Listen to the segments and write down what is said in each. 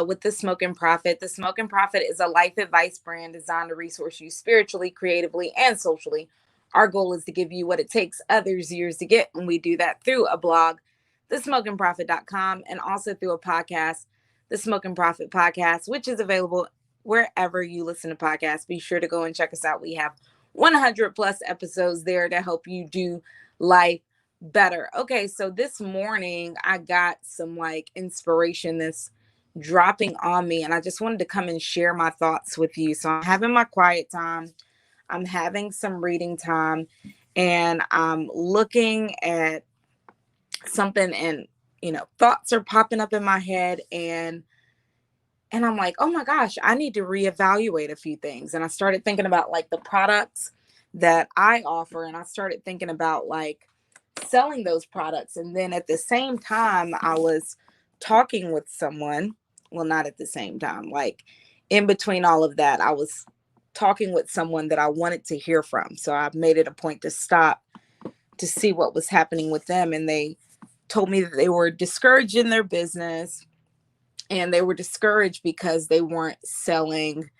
with the Smoking Prophet. The Smoking Prophet is a life advice brand designed to resource you spiritually, creatively, and socially. Our goal is to give you what it takes others years to get, and we do that through a blog, thesmokingprophet.com, and also through a podcast, the Smoking Prophet Podcast, which is available wherever you listen to podcasts. Be sure to go and check us out. We have 100 plus episodes there to help you do life better. Okay, so this morning I got some like inspiration that's dropping on me, and I just wanted to come and share my thoughts with you. So I'm having my quiet time, I'm having some reading time, and I'm looking at something, and thoughts are popping up in my head, and I'm like, oh my gosh, I need to reevaluate a few things. And I started thinking about like the products that I offer, and I started thinking about like selling those products. And then at the same time, I was talking with someone. Well, not at the same time, like in between all of that, I was talking with someone that I wanted to hear from. So I made it a point to stop to see what was happening with them. And they told me that they were discouraged in their business, and they were discouraged because they weren't selling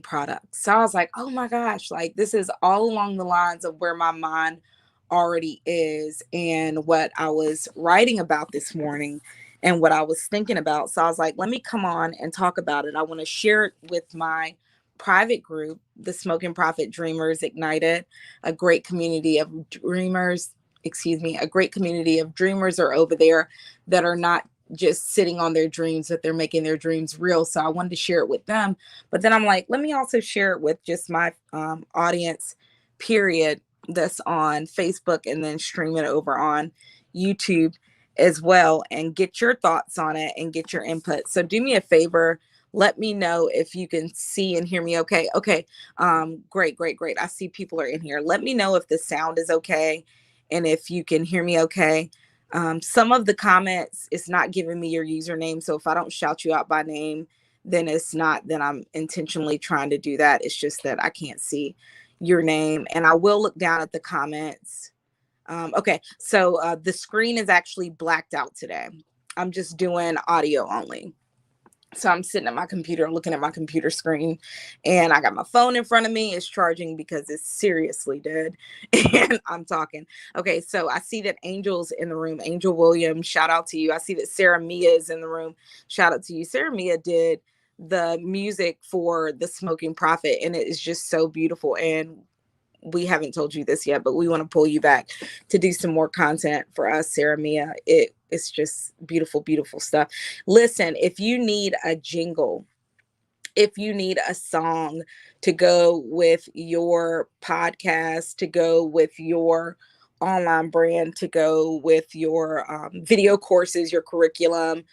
products. So I was like, oh my gosh, like this is all along the lines of where my mind already is, and what I was writing about this morning and what I was thinking about. So I was like, let me come on and talk about it. I want to share it with my private group, the Smoking Profit Dreamers Ignited, a great community of dreamers. Excuse me, a great community of dreamers are over there that are not just sitting on their dreams, that they're making their dreams real. So I wanted to share it with them. But then I'm like, let me also share it with just my audience, period, that's on Facebook, and then stream it over on YouTube as well, and get your thoughts on it and get your input. So do me a favor. Let me know if you can see and hear me okay. Okay. Great, great, great. I see people are in here. Let me know if the sound is okay and if you can hear me okay. Some of the comments, it's not giving me your username. So if I don't shout you out by name, then it's not that I'm intentionally trying to do that. It's just that I can't see your name. And I will look down at the comments. Okay, so the screen is actually blacked out today. I'm just doing audio only. So I'm sitting at my computer, looking at my computer screen, and I got my phone in front of me. It's charging because it's seriously dead. And I'm talking. Okay, so I see that Angel's in the room. Angel Williams, shout out to you. I see that Sarah Mia is in the room. Shout out to you. Sarah Mia did the music for the Smoking Prophet, and it is just so beautiful. And we haven't told you this yet, but we want to pull you back to do some more content for us, Sarah Mia. It's just beautiful, beautiful stuff. Listen, if you need a jingle, if you need a song to go with your podcast, to go with your online brand, to go with your video courses, your curriculum,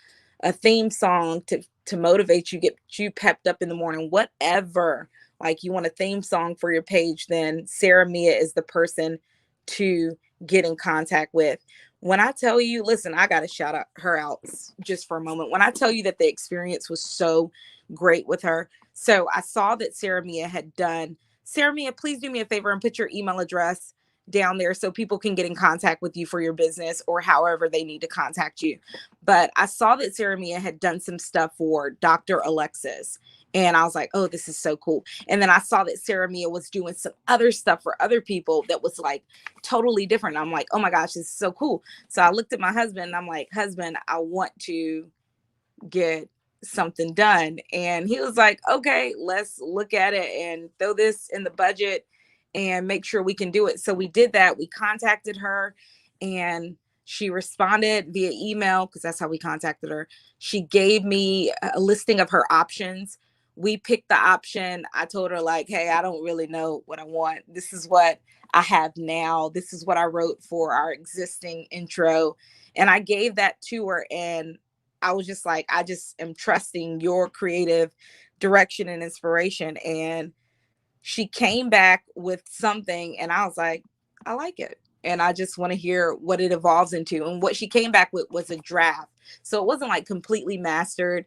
a theme song to motivate you, get you pepped up in the morning, whatever. Like you want a theme song for your page, then Sarah Mia is the person to get in contact with. When I tell you, listen, I got to shout out her out just for a moment. When I tell you that the experience was so great with her. So I saw that Sarah Mia had done. Sarah Mia, please do me a favor and put your email address down there so people can get in contact with you for your business or however they need to contact you. But I saw that Sarah Mia had done some stuff for Dr. Alexis. And I was like, oh, this is so cool. And then I saw that Sarah Mia was doing some other stuff for other people that was like totally different. I'm like, oh my gosh, this is so cool. So I looked at my husband and I'm like, husband, I want to get something done. And he was like, okay, let's look at it and throw this in the budget and make sure we can do it. So we did that. We contacted her, and she responded via email, because that's how we contacted her. She gave me a listing of her options. We picked the option. I told her like, hey, I don't really know what I want. This is what I have now. This is what I wrote for our existing intro. And I gave that to her, and I was just like, I just am trusting your creative direction and inspiration. And she came back with something, and I was like, I like it. And I just want to hear what it evolves into. And what she came back with was a draft. So it wasn't like completely mastered.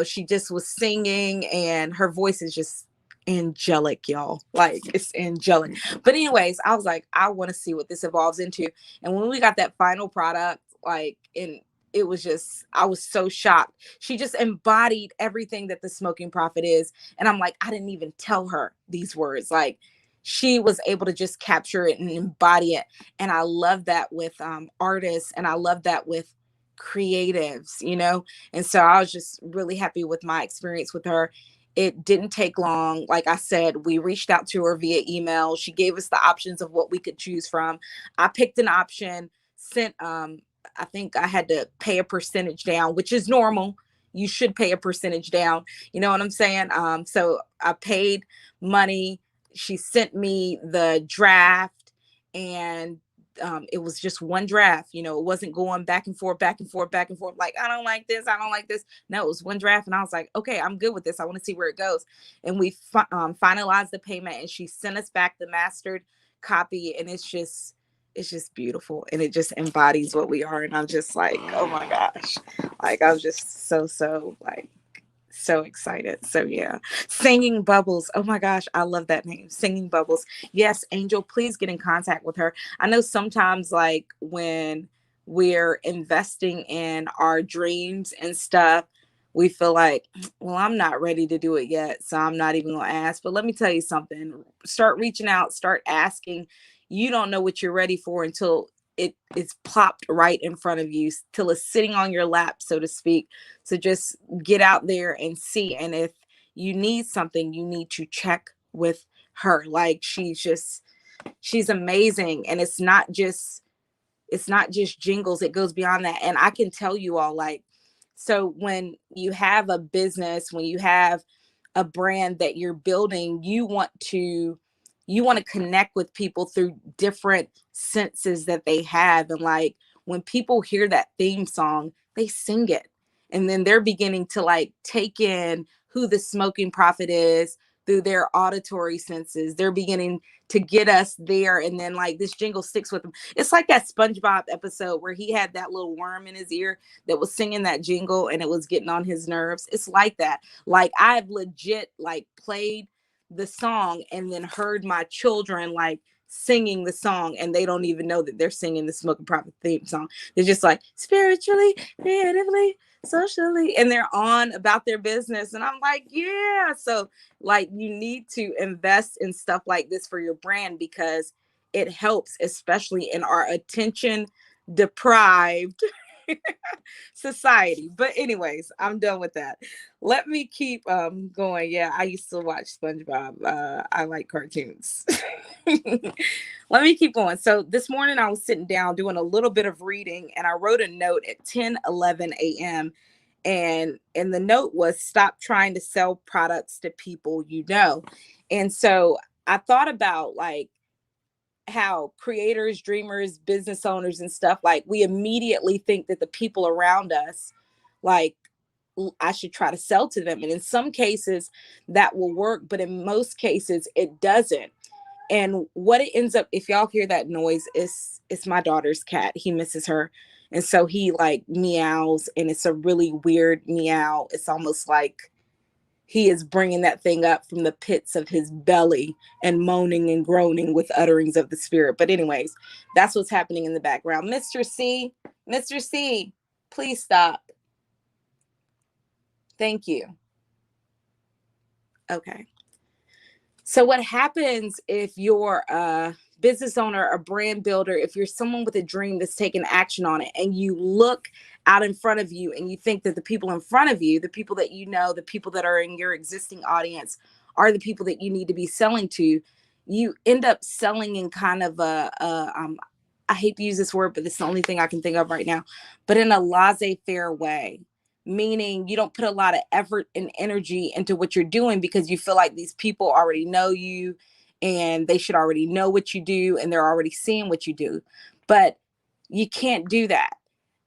She just was singing, and her voice is just angelic, y'all. Like it's angelic. But anyways, I was like, I want to see what this evolves into. And when we got that final product, like in it was just, I was so shocked. She just embodied everything that the smoking prophet is. And I'm like, I didn't even tell her these words. Like, she was able to just capture it and embody it. And I love that with artists, and I love that with creatives, you know? And so I was just really happy with my experience with her. It didn't take long. Like I said, we reached out to her via email. She gave us the options of what we could choose from. I picked an option, sent I think I had to pay a percentage down, which is normal. You should pay a percentage down. You know what I'm saying? So I paid money. She sent me the draft, and it was just one draft. You know, it wasn't going back and forth, back and forth, back and forth. Like, I don't like this. I don't like this. No, it was one draft. And I was like, okay, I'm good with this. I want to see where it goes. And we finalized the payment, and she sent us back the mastered copy. And it's just beautiful, and it just embodies what we are. And I'm just like, oh my gosh, like I was just so like so excited. So yeah, Singing Bubbles, oh my gosh, I love that name, Singing Bubbles. Yes, Angel, please get in contact with her. I know sometimes, like, when we're investing in our dreams and stuff, we feel like, well, I'm not ready to do it yet, so I'm not even gonna ask. But let me tell you something, start reaching out, start asking. You don't know what you're ready for until it's plopped right in front of you, till it's sitting on your lap, so to speak. So just get out there and see. And if you need something, you need to check with her. Like, she's amazing. And it's not just jingles, it goes beyond that. And I can tell you all, like, so when you have a business, when you have a brand that you're building, you want to connect with people through different senses that they have. And like, when people hear that theme song, they sing it, and then they're beginning to like take in who the smoking prophet is through their auditory senses. They're beginning to get us there, and then like this jingle sticks with them. It's like that SpongeBob episode where he had that little worm in his ear that was singing that jingle, and it was getting on his nerves. It's like that. Like, I've legit like played the song and then heard my children like singing the song, and they don't even know that they're singing the Smoking Prophet theme song. They're just like, spiritually, creatively, socially, and they're on about their business. And I'm like, yeah. So like, you need to invest in stuff like this for your brand, because it helps, especially in our attention deprived society. But anyways, I'm done with that. Let me keep going. Yeah, I used to watch SpongeBob. I like cartoons. Let me keep going. So this morning I was sitting down doing a little bit of reading, and I wrote a note at 10:11 a.m. And the note was, stop trying to sell products to people you know. And so I thought about like how creators, dreamers, business owners and stuff, like, we immediately think that the people around us, like, I should try to sell to them. And in some cases that will work, but in most cases it doesn't. And what it ends up, if y'all hear that noise, is it's my daughter's cat. He misses her. And so he like meows, and it's a really weird meow. It's almost like he is bringing that thing up from the pits of his belly and moaning and groaning with utterings of the spirit. But anyways, that's what's happening in the background. Mr. C, please stop. Thank you. Okay. So what happens if you're a business owner, a brand builder, if you're someone with a dream that's taking action on it, and you look out in front of you and you think that the people in front of you, the people that you know, the people that are in your existing audience are the people that you need to be selling to, you end up selling in kind of I hate to use this word, but it's the only thing I can think of right now, but in a laissez-faire way, meaning you don't put a lot of effort and energy into what you're doing because you feel like these people already know you and they should already know what you do and they're already seeing what you do. But you can't do that.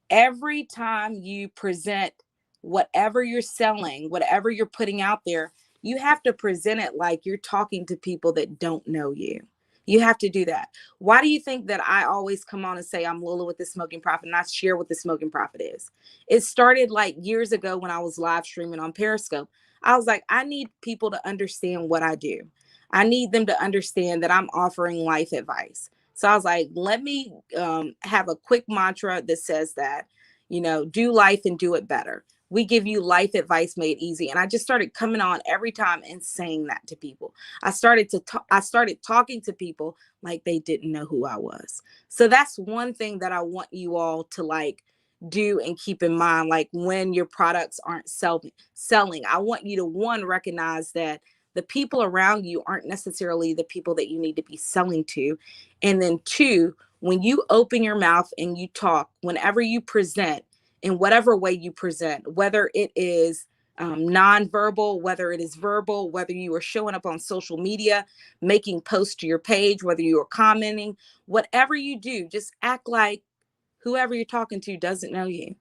Every time you present whatever you're selling, whatever you're putting out there, you have to present it like you're talking to people that don't know you. You have to do that. Why do you think that I always come on and say I'm Lola with the Smoking Prophet and I share what the Smoking Prophet is? It started like years ago when I was live streaming on Periscope. I was like, I need people to understand what I do. I need them to understand that I'm offering life advice. So I was like, let me have a quick mantra that says that, Do life and do it better. We give you life advice made easy. And I just started coming on every time and saying that to people. I started talking to people like they didn't know who I was. So that's one thing that I want you all to like do and keep in mind. Like when your products aren't selling, I want you to one, recognize that the people around you aren't necessarily the people that you need to be selling to. And then two, when you open your mouth and you talk, whenever you present, in whatever way you present, whether it is nonverbal, whether it is verbal, whether you are showing up on social media, making posts to your page, whether you are commenting, whatever you do, just act like whoever you're talking to doesn't know you.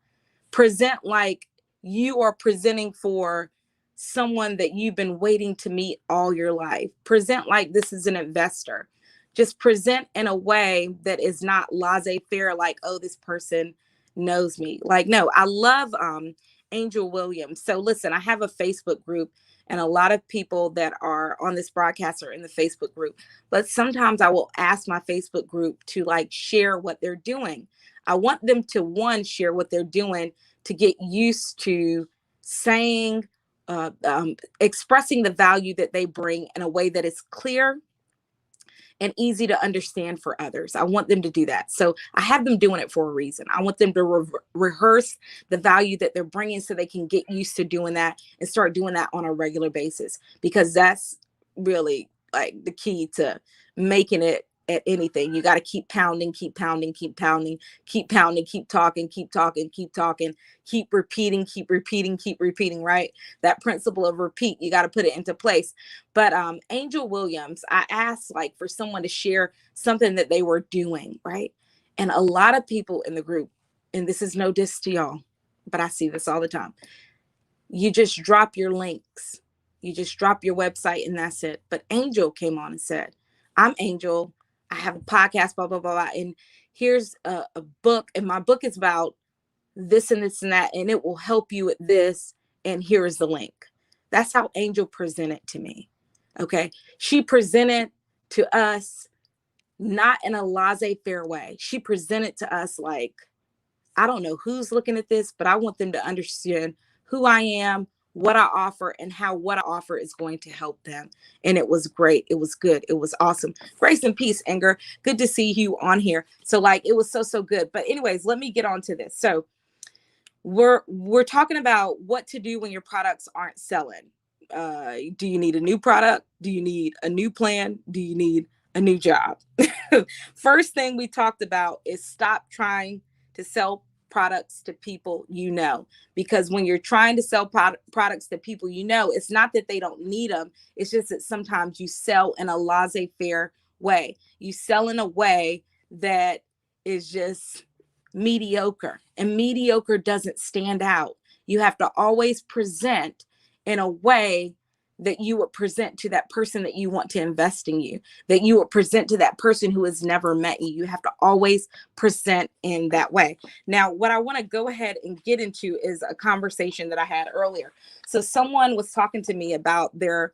Present like you are presenting for someone that you've been waiting to meet all your life. Present like this is an investor. Just present in a way that is not laissez-faire, like, oh, this person knows me. Like, no, I love Angel Williams. So listen, I have a Facebook group, and a lot of people that are on this broadcast are in the Facebook group. But sometimes I will ask my Facebook group to like share what they're doing. I want them to one, share what they're doing, to get used to saying, expressing the value that they bring in a way that is clear and easy to understand for others. I want them to do that. So I have them doing it for a reason. I want them to rehearse the value that they're bringing so they can get used to doing that and start doing that on a regular basis, because that's really like the key to making it at anything. You got to keep pounding, keep pounding, keep pounding, keep pounding, keep talking, keep talking, keep talking, keep repeating, keep repeating, keep repeating, right? That principle of repeat, you got to put it into place. But Angel Williams, I asked like for someone to share something that they were doing, right? And a lot of people in the group, and this is no diss to y'all, but I see this all the time. You just drop your links. You just drop your website and that's it. But Angel came on and said, I'm Angel. I have a podcast, blah, blah, blah, blah. And here's a book. And my book is about this and this and that. And it will help you with this. And here is the link. That's how Angel presented to me. Okay. She presented to us not in a laissez-faire way. She presented to us like, I don't know who's looking at this, but I want them to understand who I am, what I offer, and how what I offer is going to help them. And it was great. It was good. It was awesome. Grace and peace, Inger. Good to see you on here. So like it was so good. But anyways, let me get on to this. So we're talking about what to do when your products aren't selling. Do you need a new product? Do you need a new plan? Do you need a new job? First thing we talked about is stop trying to sell products to people you know, because when you're trying to sell products to people you know, it's not that they don't need them, it's just that sometimes you sell in a laissez-faire way. You sell in a way that is just mediocre, and mediocre doesn't stand out. You have to always present in a way that you would present to that person that you want to invest in you, that you would present to that person who has never met you. You have to always present in that way. Now, what I want to go ahead and get into is a conversation that I had earlier. So someone was talking to me about their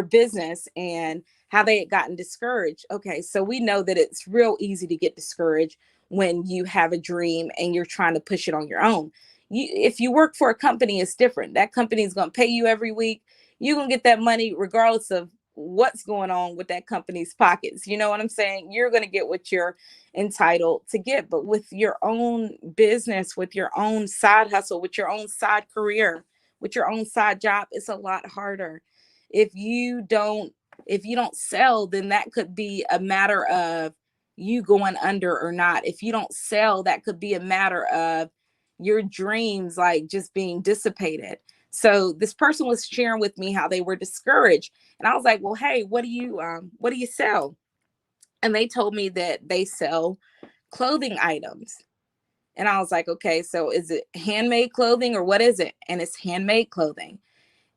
business and how they had gotten discouraged. Okay, so we know that it's real easy to get discouraged when you have a dream and you're trying to push it on your own. If you work for a company, it's different. That company is going to pay you every week. You're going to get that money regardless of what's going on with that company's pockets. You know what I'm saying? You're going to get what you're entitled to get. But with your own business, with your own side hustle, with your own side career, with your own side job, it's a lot harder. If you don't sell, then that could be a matter of you going under or not. If you don't sell, that could be a matter of your dreams like just being dissipated. So this person was sharing with me how they were discouraged, and I was like, well, hey, what do you sell? And they told me that they sell clothing items. And I was like, okay, so is it handmade clothing or what is it? And it's handmade clothing.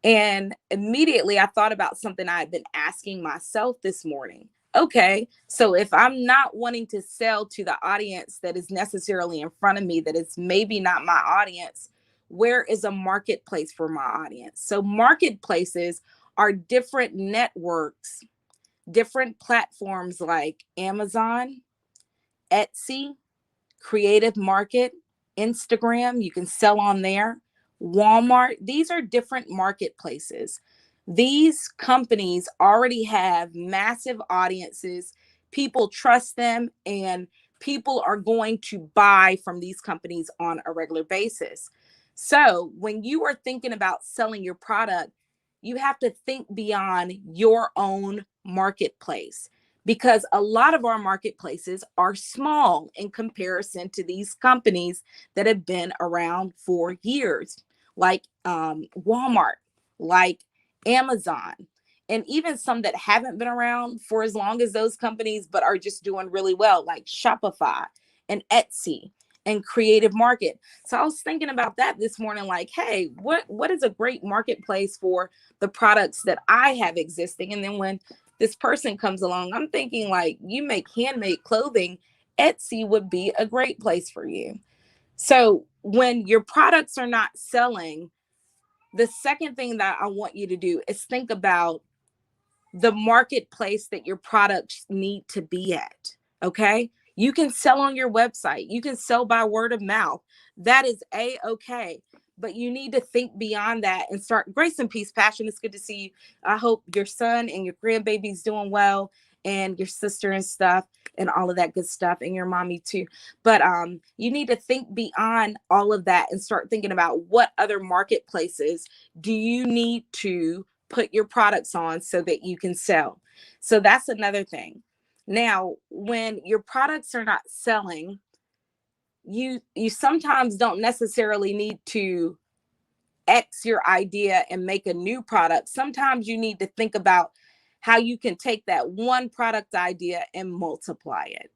And immediately I thought about something I had been asking myself this morning. Okay, so if I'm not wanting to sell to the audience that is necessarily in front of me, that is maybe not my audience, where is a marketplace for my audience? So marketplaces are different networks, different platforms like Amazon, Etsy, Creative Market, Instagram, you can sell on there. Walmart, these are different marketplaces. These companies already have massive audiences. People trust them, and people are going to buy from these companies on a regular basis. So, when you are thinking about selling your product, you have to think beyond your own marketplace, because a lot of our marketplaces are small in comparison to these companies that have been around for years, like Walmart, like Amazon, and even some that haven't been around for as long as those companies, but are just doing really well, like Shopify and Etsy and Creative Market. So I was thinking about that this morning, like, hey, what is a great marketplace for the products that I have existing? And then when this person comes along, I'm thinking, like, you make handmade clothing, Etsy would be a great place for you. So when your products are not selling, the second thing that I want you to do is think about the marketplace that your products need to be at. Okay. You can sell on your website, you can sell by word of mouth. That is a okay. But you need to think beyond that and start. Grace and peace, passion. It's good to see you. I hope your son and your grandbaby's doing well, and your sister and stuff, and all of that good stuff, and your mommy too. But you need to think beyond all of that and start thinking about what other marketplaces do you need to put your products on so that you can sell. So that's another thing. Now, when your products are not selling, you sometimes don't necessarily need to X your idea and make a new product. Sometimes you need to think about how you can take that one product idea and multiply it.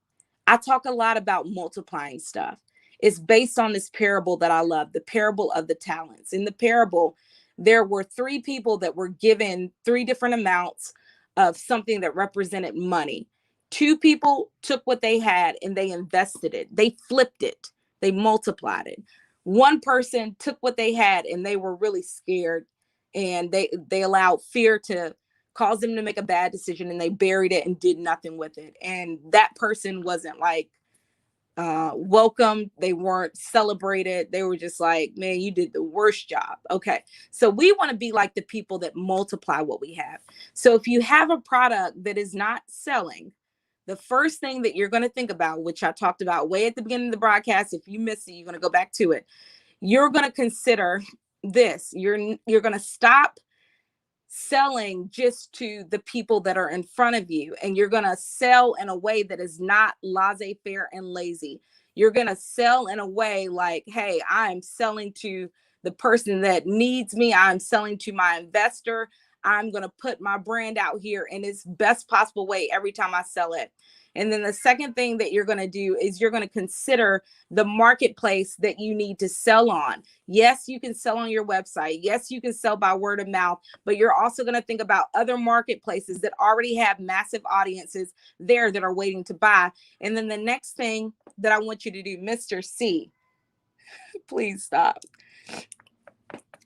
I talk a lot about multiplying stuff. It's based on this parable that I love, the parable of the talents. In the parable, there were three people that were given three different amounts of something that represented money. Two people took what they had and they invested it, they flipped it, they multiplied it. One person took what they had and they were really scared, and they allowed fear to cause them to make a bad decision, and they buried it and did nothing with it. And that person wasn't like welcomed, they weren't celebrated, they were just like, man, you did the worst job. Okay, so we want to be like the people that multiply what we have. So if you have a product that is not selling, the first thing that you're going to think about, which I talked about way at the beginning of the broadcast, if you missed it, you're going to go back to it. You're going to consider this. You're going to stop selling just to the people that are in front of you, and you're going to sell in a way that is not laissez-faire and lazy. You're going to sell in a way like, hey, I'm selling to the person that needs me, I'm selling to my investor, I'm going to put my brand out here in its best possible way every time I sell it. And then the second thing that you're going to do is you're going to consider the marketplace that you need to sell on. Yes, you can sell on your website. Yes, you can sell by word of mouth, but you're also going to think about other marketplaces that already have massive audiences there that are waiting to buy. And then the next thing that I want you to do, Mr. C, please stop.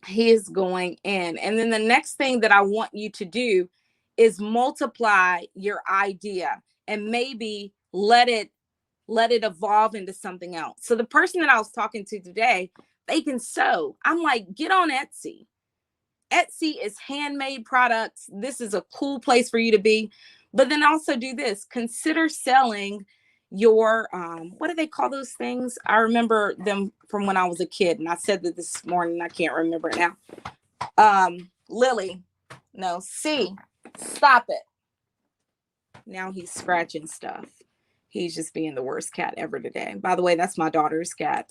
He is going in. And then the next thing that I want you to do is multiply your idea and maybe let it evolve into something else. So the person that I was talking to today, they can sew. I'm like, get on Etsy. Etsy is handmade products. This is a cool place for you to be. But then also do this. Consider selling your what do they call those things? I remember them from when I was a kid, and I said that this morning. I can't remember it now. Lily. No, C. Stop it. Now he's scratching stuff. He's just being the worst cat ever today. By the way, that's my daughter's cat.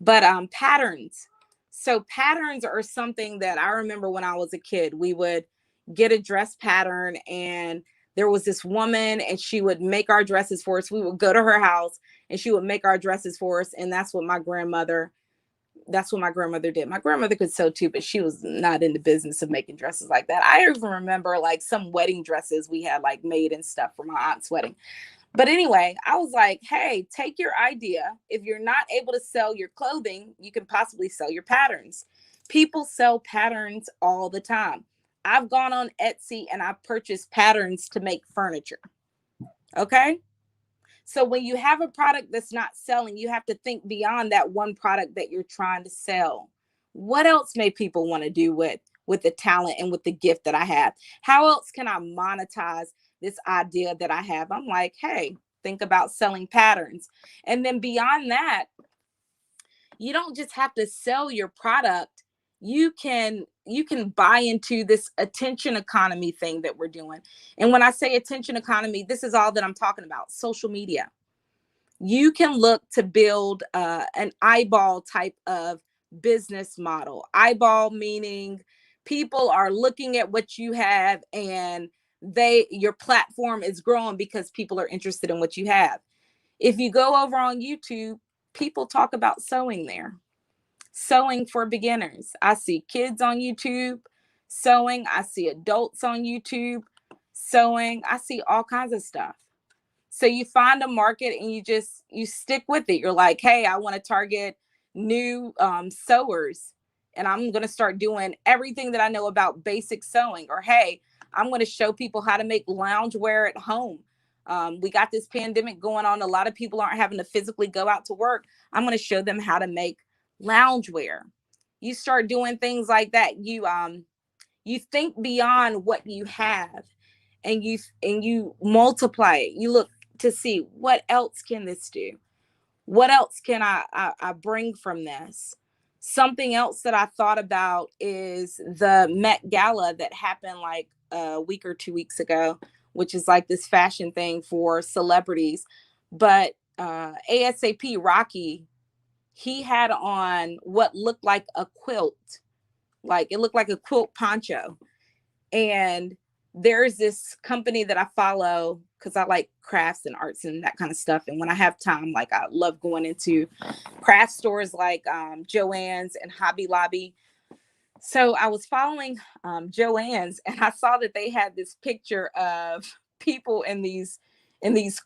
But patterns. So patterns are something that I remember when I was a kid. We would get a dress pattern, and there was this woman, and she would make our dresses for us. We would go to her house and she would make our dresses for us. And that's what my grandmother did. My grandmother could sew too, but she was not in the business of making dresses like that. I even remember like some wedding dresses we had like made and stuff for my aunt's wedding. But anyway, I was like, hey, take your idea. If you're not able to sell your clothing, you can possibly sell your patterns. People sell patterns all the time. I've gone on Etsy and I've purchased patterns to make furniture. Okay. So when you have a product that's not selling, you have to think beyond that one product that you're trying to sell. What else may people want to do with the talent and with the gift that I have? How else can I monetize this idea that I have? I'm like, hey, think about selling patterns. And then beyond that, you don't just have to sell your product. You can buy into this attention economy thing that we're doing. And when I say attention economy, this is all that I'm talking about: social media. You can look to build an eyeball type of business model. Eyeball meaning people are looking at what you have, and your platform is growing because people are interested in what you have. If you go over on YouTube, people talk about sewing there. Sewing for beginners. I see kids on YouTube sewing. I see adults on YouTube sewing. I see all kinds of stuff. So you find a market and you stick with it. You're like, hey, I want to target new sewers, and I'm going to start doing everything that I know about basic sewing. Or hey, I'm going to show people how to make loungewear at home. We got this pandemic going on. A lot of people aren't having to physically go out to work. I'm going to show them how to make loungewear. You start doing things like that. You think beyond what you have, and you multiply it. You look to see, what else can this do? What else can I bring from this? Something else that I thought about is the Met Gala that happened like a week or 2 weeks ago, which is like this fashion thing for celebrities. But ASAP Rocky, he had on what looked like a quilt. Like it looked like a quilt poncho. And there's this company that I follow because I like crafts and arts and that kind of stuff. And when I have time, like I love going into craft stores like Joann's and Hobby Lobby. So I was following Joann's, and I saw that they had this picture of people in these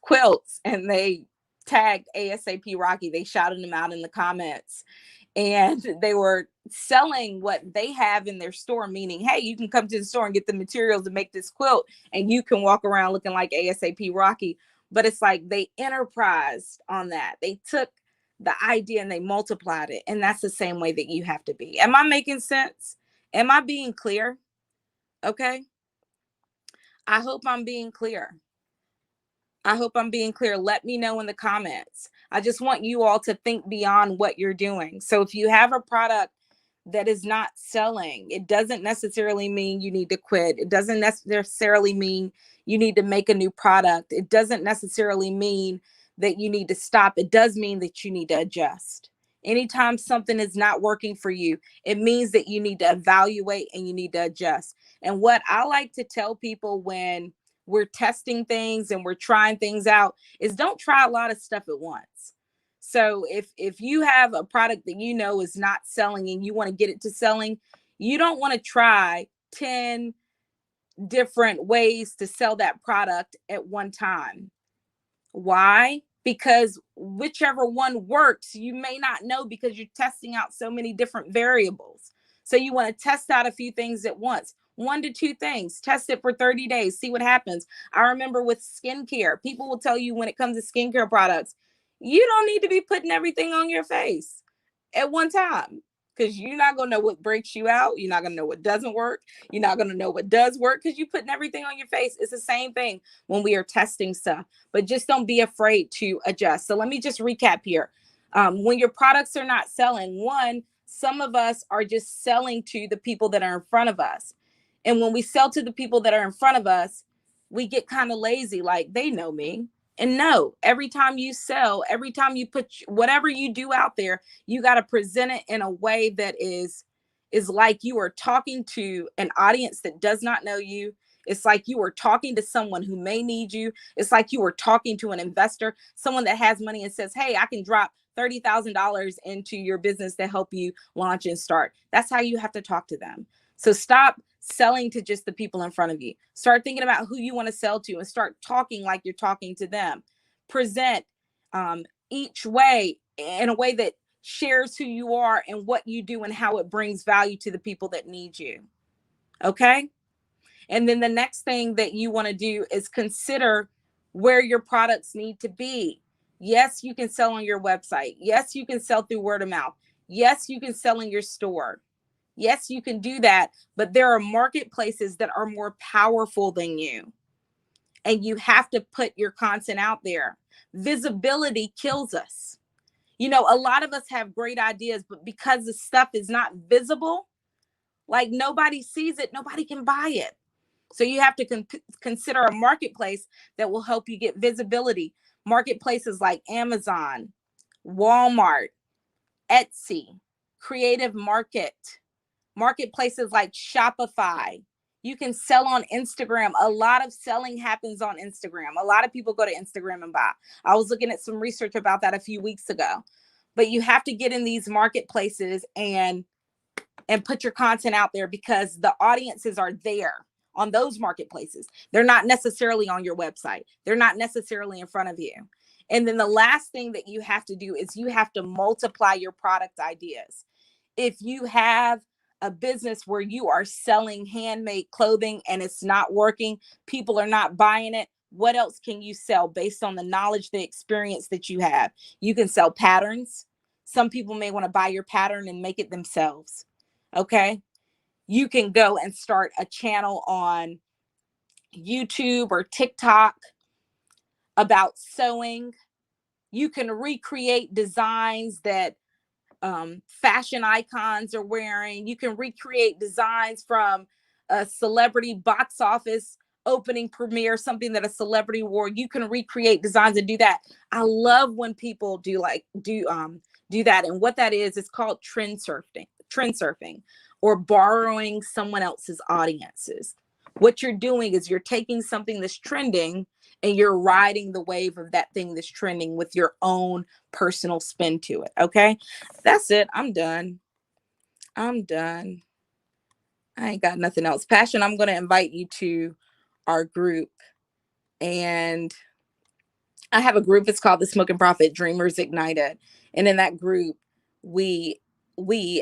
quilts, and they tagged ASAP Rocky. They shouted him out in the comments, and they were selling what they have in their store, meaning, hey, you can come to the store and get the materials to make this quilt, and you can walk around looking like ASAP Rocky. But it's like they enterprised on that. They took the idea and they multiplied it. And that's the same way that you have to be. Am I making sense? Am I being clear? Okay. I hope I'm being clear. I hope I'm being clear. Let me know in the comments. I just want you all to think beyond what you're doing. So if you have a product that is not selling, it doesn't necessarily mean you need to quit. It doesn't necessarily mean you need to make a new product. It doesn't necessarily mean that you need to stop. It does mean that you need to adjust. Anytime something is not working for you, it means that you need to evaluate and you need to adjust. And what I like to tell people when we're testing things and we're trying things out is don't try a lot of stuff at once. So if you have a product that you know is not selling and you want to get it to selling, you don't want to try 10 different ways to sell that product at one time. Why? Because whichever one works, you may not know because you're testing out so many different variables. So you want to test out a few things at once. 1 to 2 things, test it for 30 days, see what happens. I remember with skincare, people will tell you when it comes to skincare products, you don't need to be putting everything on your face at one time, because you're not going to know what breaks you out. You're not going to know what doesn't work. You're not going to know what does work because you're putting everything on your face. It's the same thing when we are testing stuff, but just don't be afraid to adjust. So let me just recap here. When your products are not selling, one, some of us are just selling to the people that are in front of us. And when we sell to the people that are in front of us, we get kind of lazy, like they know me. And no, every time you sell, every time you put whatever you do out there, you got to present it in a way that is like you are talking to an audience that does not know you. It's like you are talking to someone who may need you. It's like you are talking to an investor, someone that has money and says, hey, I can drop $30,000 into your business to help you launch and start. That's how you have to talk to them. So stop selling to just the people in front of you. Start thinking about who you want to sell to and start talking like you're talking to them. Present each way in a way that shares who you are and what you do and how it brings value to the people that need you. Okay? And then the next thing that you want to do is consider where your products need to be. Yes, you can sell on your website. Yes, you can sell through word of mouth. Yes, you can sell in your store. Yes, you can do that, but there are marketplaces that are more powerful than you, and you have to put your content out there. Visibility kills us. A lot of us have great ideas, but because the stuff is not visible, like nobody sees it, nobody can buy it. So you have to consider a marketplace that will help you get visibility. Marketplaces like Amazon, Walmart, Etsy, Creative Market, marketplaces like Shopify. You can sell on Instagram. A lot of selling happens on Instagram. A lot of people go to Instagram and buy. I was looking at some research about that a few weeks ago. But you have to get in these marketplaces and put your content out there, because the audiences are there on those marketplaces. They're not necessarily on your website. They're not necessarily in front of you. And then the last thing that you have to do is you have to multiply your product ideas. If you have a business where you are selling handmade clothing and it's not working, people are not buying it, what else can you sell based on the knowledge, the experience that you have? You can sell patterns. Some people may want to buy your pattern and make it themselves. Okay. You can go and start a channel on YouTube or TikTok about sewing. You can recreate designs that fashion icons are wearing. You can recreate designs from a celebrity box office opening premiere, something that a celebrity wore. You can recreate designs and do that. I love when people do that. And what that is, it's called trend surfing, or borrowing someone else's audiences. What you're doing is you're taking something that's trending and you're riding the wave of that thing that's trending with your own personal spin to it. Okay. That's it. I'm done. I'm done. I ain't got nothing else. Passion, I'm going to invite you to our group. And I have a group. It's called the Smoking Profit Dreamers Ignited. And in that group, we,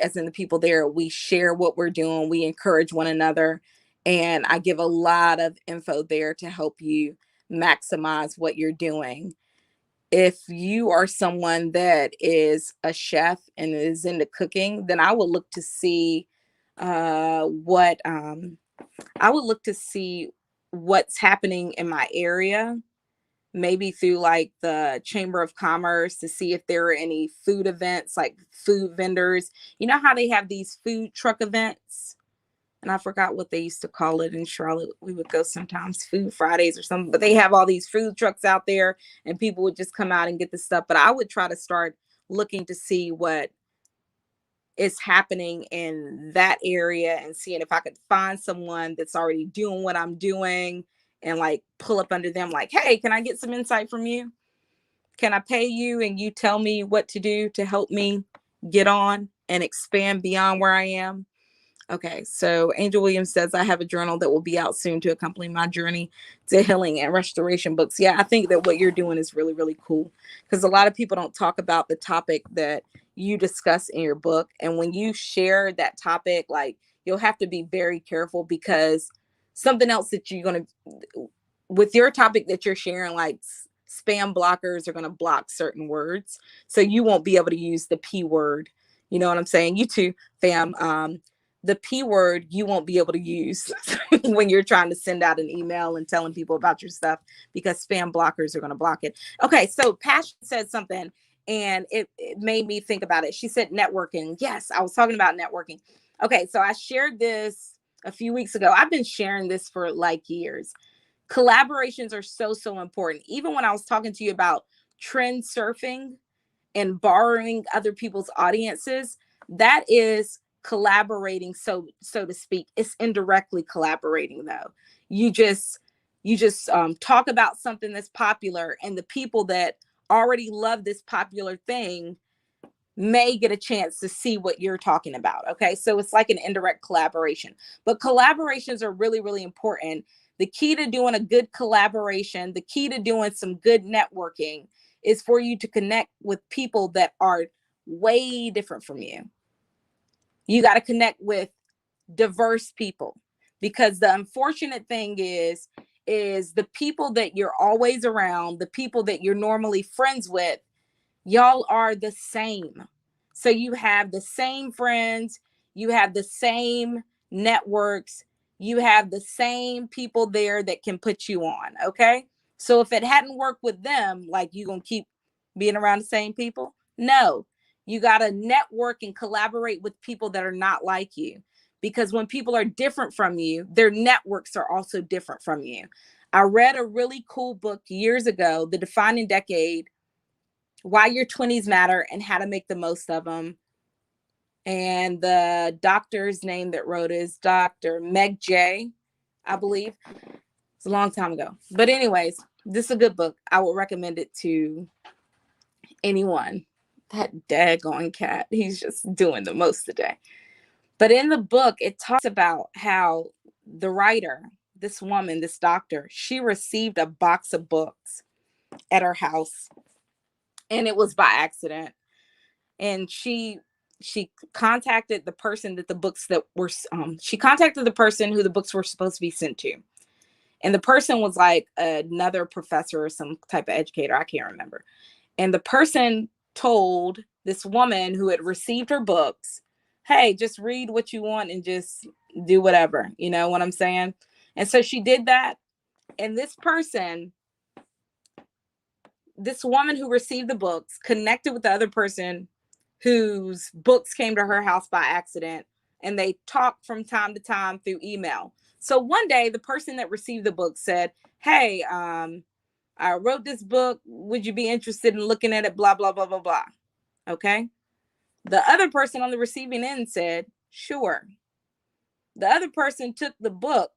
as in the people there, we share what we're doing. We encourage one another. And I give a lot of info there to help you maximize what you're doing. If you are someone that is a chef and is into cooking, then I would look to see what I would look to see what's happening in my area, maybe through like the Chamber of Commerce, to see if there are any food events, like food vendors. You know how they have these food truck events? And I forgot what they used to call it in Charlotte. We would go sometimes, Food Fridays or something, but they have all these food trucks out there and people would just come out and get the stuff. But I would try to start looking to see what is happening in that area and seeing if I could find someone that's already doing what I'm doing and like pull up under them, like, hey, can I get some insight from you? Can I pay you and you tell me what to do to help me get on and expand beyond where I am? Okay, so Angel Williams says, I have a journal that will be out soon to accompany my journey to healing and restoration books. Yeah, I think that what you're doing is really, really cool, because a lot of people don't talk about the topic that you discuss in your book. And when you share that topic, like, you'll have to be very careful, because something else that you're going to, with your topic that you're sharing, like spam blockers are going to block certain words. So you won't be able to use the P word. You know what I'm saying? You too, fam. The P word you won't be able to use when you're trying to send out an email and telling people about your stuff, because spam blockers are going to block it. Okay, so Passion said something and it made me think about it. She said networking. Yes, I was talking about networking. Okay, so I shared this a few weeks ago. I've been sharing this for like years. Collaborations are so, so important. Even when I was talking to you about trend surfing and borrowing other people's audiences, that is collaborating, so to speak. It's indirectly collaborating, though. You just talk about something that's popular, and the people that already love this popular thing may get a chance to see what you're talking about. Okay, so it's like an indirect collaboration, but collaborations are really, really important. The key to doing a good collaboration, the key to doing some good networking, is for you to connect with people that are way different from you. You got to connect with diverse people, because the unfortunate thing is is the people that you're always around, the people that you're normally friends with, y'all are the same. So you have the same friends, you have the same networks, you have the same people there that can put you on. Okay. So if it hadn't worked with them, like, you gonna keep being around the same people? No. You gotta network and collaborate with people that are not like you. Because when people are different from you, their networks are also different from you. I read a really cool book years ago, The Defining Decade: Why Your 20s Matter and How to Make the Most of Them. And the doctor's name that wrote is Dr. Meg J, I believe. It's a long time ago. But anyways, this is a good book. I would recommend it to anyone. That daggone cat, he's just doing the most today. But in the book, it talks about how the writer, this woman, this doctor, she received a box of books at her house, and it was by accident. And she contacted the person that the books that were she contacted the person who the books were supposed to be sent to. And the person was like another professor or some type of educator, I can't remember. And the person told this woman who had received her books, hey, just read what you want and just do whatever, you know what I'm saying? And so she did that. And this woman who received the books connected with the other person whose books came to her house by accident, and they talked from time to time through email. So one day, the person that received the book said, hey, I wrote this book. Would you be interested in looking at it? Blah, blah, blah, blah, blah. Okay. The other person on the receiving end said, sure. The other person took the book,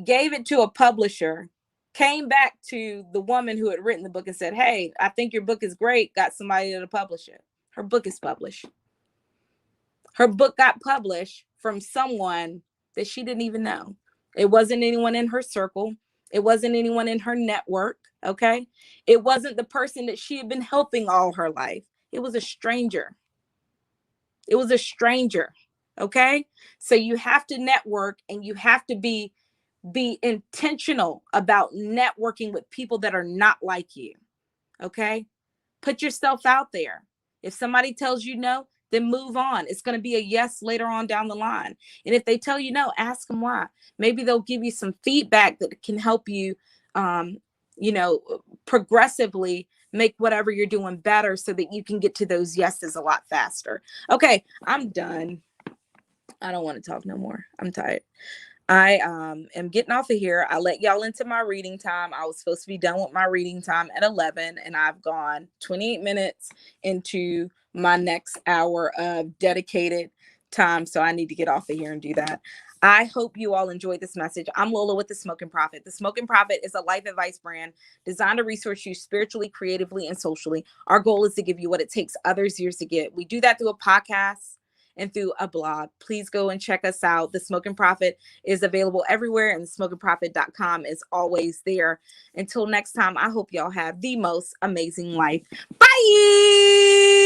gave it to a publisher, came back to the woman who had written the book and said, hey, I think your book is great. Got somebody to publish it. Her book is published. Her book got published from someone that she didn't even know. It wasn't anyone in her circle. It wasn't anyone in her network. Okay. It wasn't the person that she had been helping all her life. It was a stranger. It was a stranger. Okay. So you have to network, and you have to be intentional about networking with people that are not like you. Okay. Put yourself out there. If somebody tells you no, then move on. It's going to be a yes later on down the line. And if they tell you no, ask them why. Maybe they'll give you some feedback that can help you, progressively make whatever you're doing better, so that you can get to those yeses a lot faster. Okay, I'm done. I don't want to talk no more. I'm tired. I am getting off of here. I let y'all into my reading time. I was supposed to be done with my reading time at 11, and I've gone 28 minutes into my next hour of dedicated time. So I need to get off of here and do that. I hope you all enjoyed this message. I'm Lola with The Smoking Prophet. The Smoking Prophet is a life advice brand designed to resource you spiritually, creatively, and socially. Our goal is to give you what it takes others years to get. We do that through a podcast and through a blog. Please go and check us out. The Smoking Prophet is available everywhere, and thesmokingprophet.com is always there. Until next time, I hope y'all have the most amazing life. Bye.